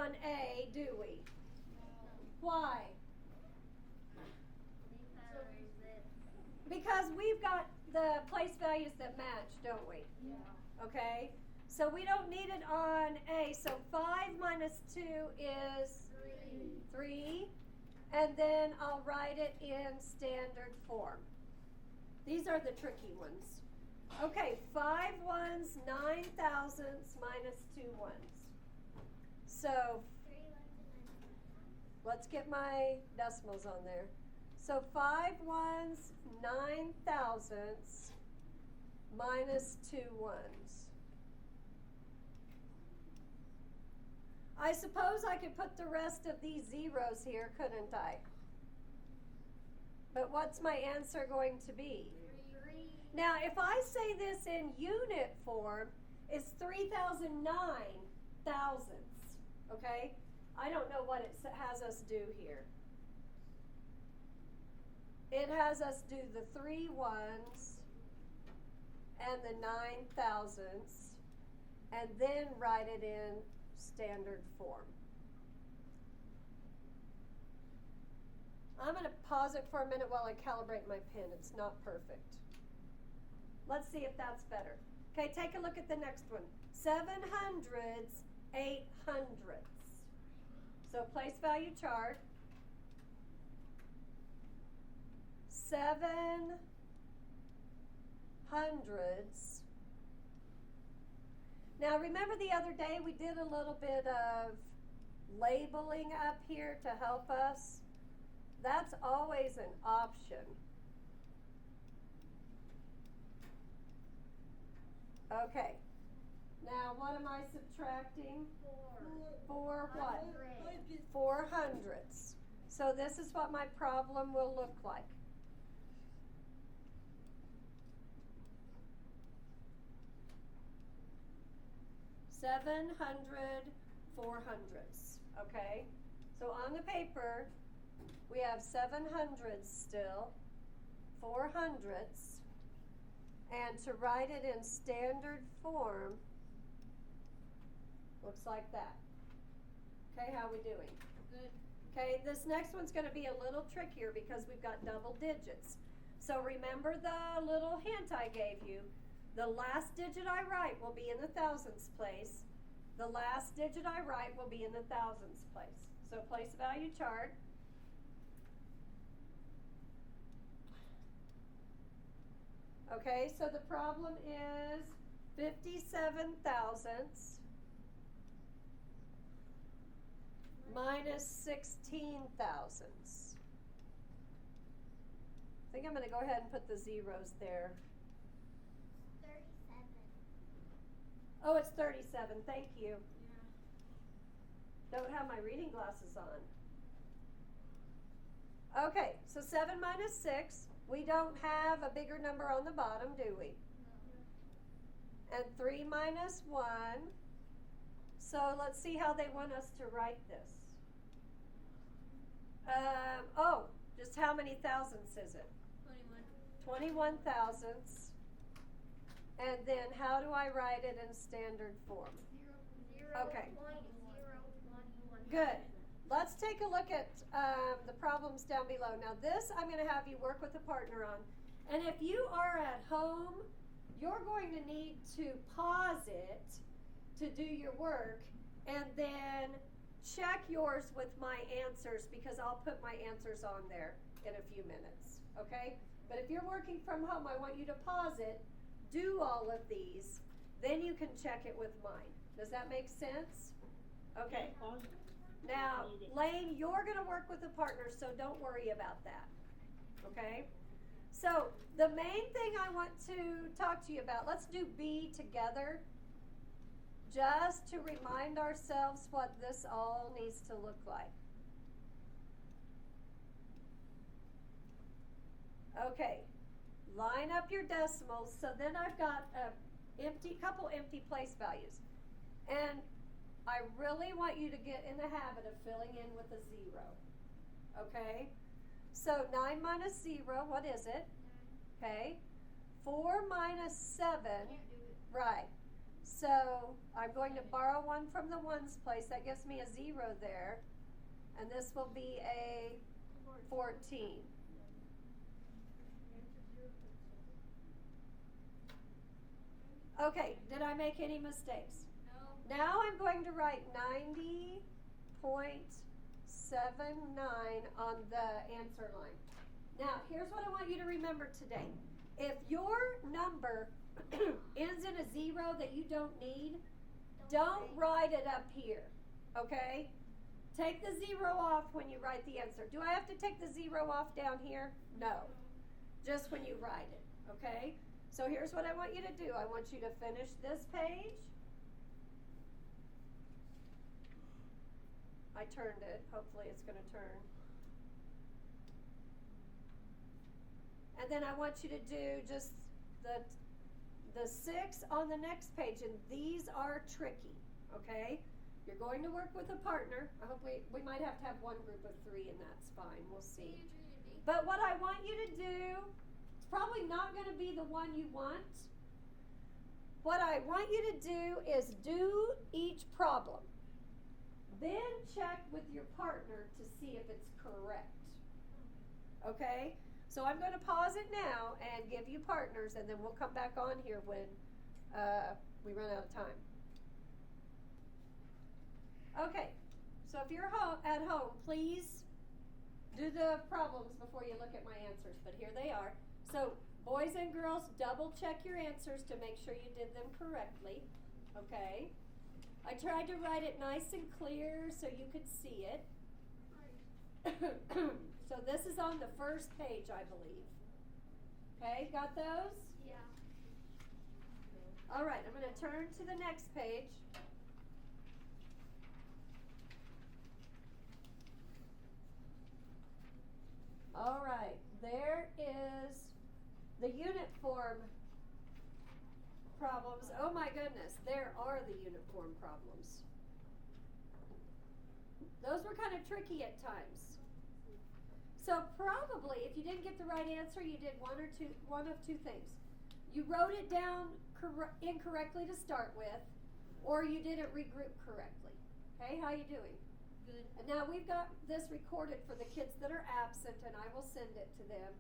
on A, do we? Why? Because we've got the place values that match, don't we? Yeah. Okay? So we don't need it on A. So 5 minus 2 is 3. And then I'll write it in standard form. These are the tricky ones. Okay, 5 ones, 9 thousandths minus 2 ones. So let's get my decimals on there. So 5 ones, 9 thousandths minus 2 ones. I suppose I could put the rest of these zeros here, couldn't I? But what's my answer going to be? 3. Now, if I say this in unit form, it's 3,009 thousandths, okay? I don't know what it has us do here. It has us do the 3 ones and the 9 thousandths and then write it in standard form. I'm going to pause it for a minute while I calibrate my pen. It's not perfect. Let's see if that's better. Okay, take a look at the next one. 700ths, 800ths. So place value chart. 700ths. Now remember the other day we did a little bit of labeling up here to help us? That's always an option. Okay. Now what am I subtracting? 4 what? 4 hundredths. So this is what my problem will look like. Seven hundred, 400ths, okay? So on the paper, we have 700ths still, 400ths, and to write it in standard form, looks like that. Okay, how are we doing? Good. Okay, this next one's going to be a little trickier because we've got double digits. So remember the little hint I gave you. The last digit I write will be in the thousandths place. The last digit I write will be in the thousandths place. So place value chart. Okay, so the problem is 57 thousandths minus 16 thousandths. I think I'm going to go ahead and put the zeros there. 37. Oh, it's 37. Thank you. Yeah. Don't have my reading glasses on. Okay, so 7 minus 6. We don't have a bigger number on the bottom, do we? No. And 3 minus 1. So let's see how they want us to write this. Just how many thousandths is it? 21. 21 thousandths. And then how do I write it in standard form? 0. Okay. 0.021. Good. Let's take a look at the problems down below. Now this I'm going to have you work with a partner on. And if you are at home, you're going to need to pause it to do your work and then check yours with my answers because I'll put my answers on there in a few minutes. Okay? But if you're working from home, I want you to pause it, do all of these, then you can check it with mine. Does that make sense? Okay. Now, Lane, you're going to work with a partner, so don't worry about that. Okay? So, the main thing I want to talk to you about, let's do B together, just to remind ourselves what this all needs to look like. Okay. Line up your decimals. So then I've got a couple empty place values. And I really want you to get in the habit of filling in with a 0. Okay? So 9 minus 0, what is it? Okay. 4 minus 7. Can't do it. Right. So I'm going to borrow 1 from the ones place. That gives me a 0 there. And this will be a 14. Okay, did I make any mistakes? No. Now I'm going to write 90.79 on the answer line. Now, here's what I want you to remember today. If your number ends in a 0 that you don't need, don't write it up here, okay? Take the 0 off when you write the answer. Do I have to take the 0 off down here? No. Just when you write it, okay? So here's what I want you to do. I want you to finish this page. I turned it. Hopefully it's going to turn. And then I want you to do just the 6 on the next page. And these are tricky, okay? You're going to work with a partner. I hope we might have to have one group of 3, and that's fine. We'll see. But what I want you to do, it's probably not going to be the one you want. What I want you to do is do each problem. Then check with your partner to see if it's correct. Okay? So I'm going to pause it now and give you partners, and then we'll come back on here when we run out of time. Okay, so if you're at home, please do the problems before you look at my answers, but here they are. So boys and girls, double check your answers to make sure you did them correctly, okay? I tried to write it nice and clear so you could see it. So this is on the first page, I believe. Okay, got those? Yeah. All right, I'm going to turn to the next page. All right, there is the unit form problems. Oh my goodness, there are the unit form problems. Those were kind of tricky at times. So probably, if you didn't get the right answer, you did one of two things. You wrote it down incorrectly to start with, or you didn't regroup correctly. Okay, how you doing? Good. And now we've got this recorded for the kids that are absent, and I will send it to them,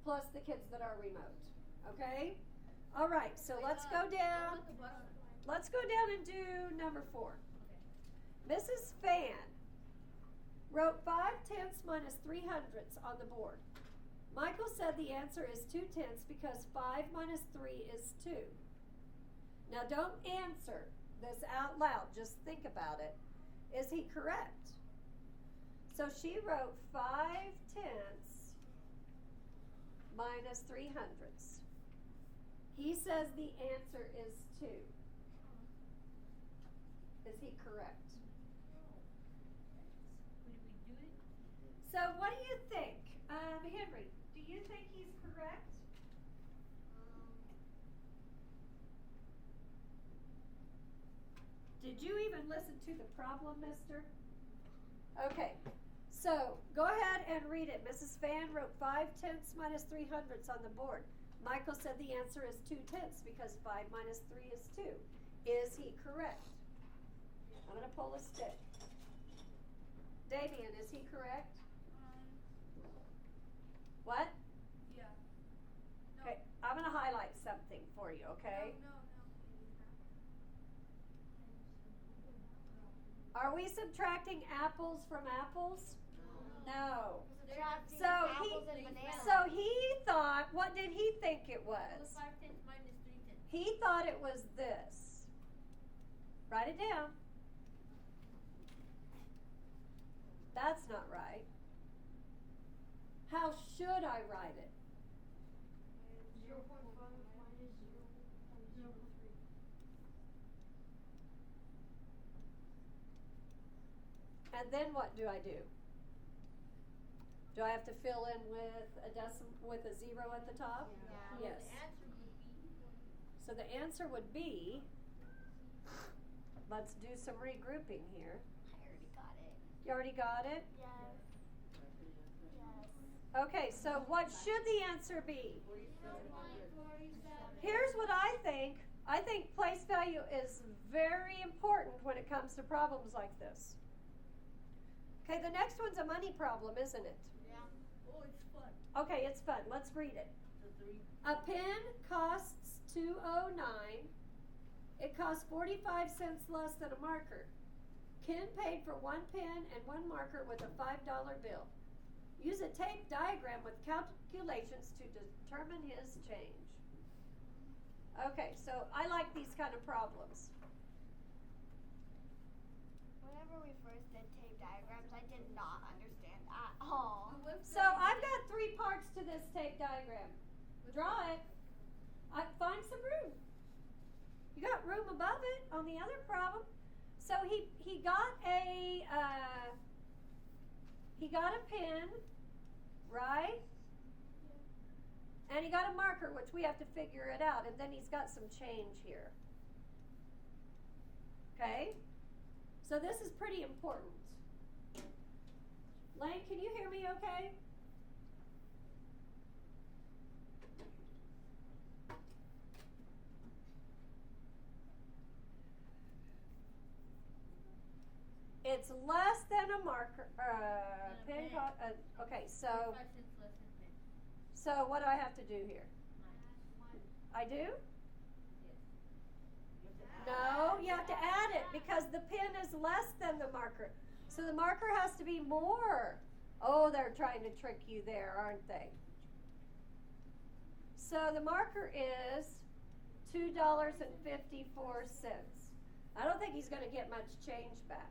plus the kids that are remote. Okay? All right, so let's go down. Let's go down and do number 4. Okay. Mrs. Fan wrote 5/10 minus 3/100 on the board. Michael said the answer is 2/10 because 5 minus 3 is 2. Now don't answer this out loud, just think about it. Is he correct? So she wrote 5/10 minus 3/100. He says the answer is 2. Is he correct? So what do you think? Henry, do you think he's correct? Did you even listen to the problem, mister? Okay, so go ahead and read it. Mrs. Fan wrote 5/10 minus 3/100 on the board. Michael said the answer is 2/10 because 5 minus 3 is 2. Is he correct? I'm going to pull a stick. Damien, is he correct? What? Yeah. No. Okay, I'm going to highlight something for you, okay? No. Are we subtracting apples from apples? No. Subtracting So apples and bananas. So he thought, what did he think it was? 5/10 minus 3/10. He thought it was this. Write it down. That's not right. How should I write it? 0.5 minus 0.03. And then what do I do? Do I have to fill in with a 0 at the top? Yeah. Yes. The answer would be. So the answer would be, let's do some regrouping here. I already got it. You already got it? Yes. Okay, so what should the answer be? 0.47. Here's what I think. I think place value is very important when it comes to problems like this. Okay, the next one's a money problem, isn't it? Yeah. Oh, it's fun. Okay, it's fun. Let's read it. The three. A pen costs $2.09. It costs 45 cents less than a marker. Ken paid for one pen and one marker with a $5 bill. Use a tape diagram with calculations to determine his change. Okay, so I like these kind of problems. Whenever we first did tape diagrams, I did not understand at all. So I've got 3 parts to this tape diagram. Draw it. Find some room. You got room above it on the other problem. So he got a pen, right? And he got a marker, which we have to figure it out. And then he's got some change here. Okay? So this is pretty important. Lane, can you hear me okay? It's less than a marker. Pen. Okay, so 45 cents less than pen. so what do I have to do here? I do? No, you have to add it because the pen is less than the marker. So the marker has to be more. Oh, they're trying to trick you there, aren't they? So the marker is $2.54. I don't think he's going to get much change back.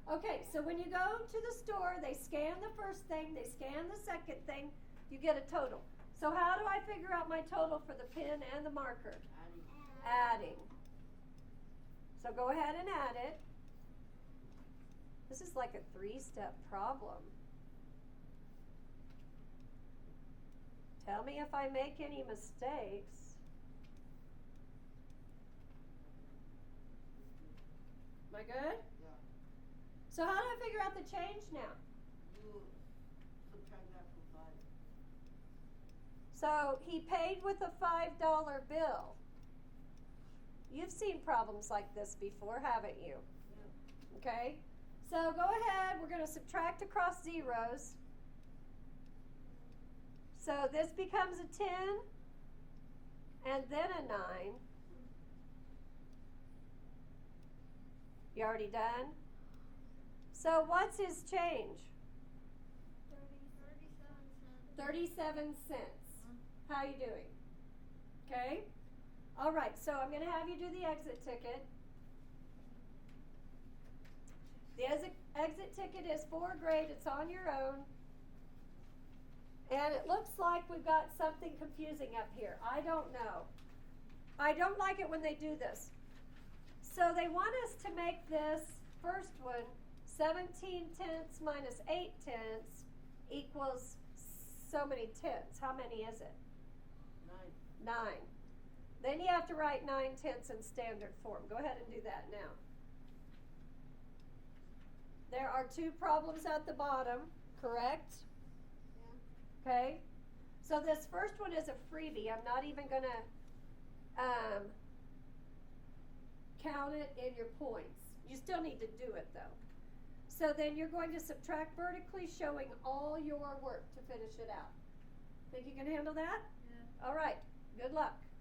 Okay, so when you go to the store, they scan the first thing, they scan the second thing, you get a total. So how do I figure out my total for the pen and the marker? Adding. So go ahead and add it. This is like a 3-step problem. Tell me if I make any mistakes. Am I good? Yeah. So how do I figure out the change now? You subtract that from 5. So he paid with a $5 bill. You've seen problems like this before, haven't you? Yeah. Okay? So go ahead, we're going to subtract across zeros. So this becomes a 10 and then a 9. You already done? So what's his change? 37 cents. How you doing? Okay? All right, so I'm going to have you do the exit ticket. The exit ticket is for grade. It's on your own. And it looks like we've got something confusing up here. I don't know. I don't like it when they do this. So they want us to make this first one 17 tenths minus 8 tenths equals so many tenths. How many is it? 9. 9. Then you have to write 9 tenths in standard form. Go ahead and do that now. There are 2 problems at the bottom, correct? Yeah. Okay. So this first one is a freebie. I'm not even going to count it in your points. You still need to do it though. So then you're going to subtract vertically, showing all your work to finish it out. Think you can handle that? Yeah. All right. Good luck.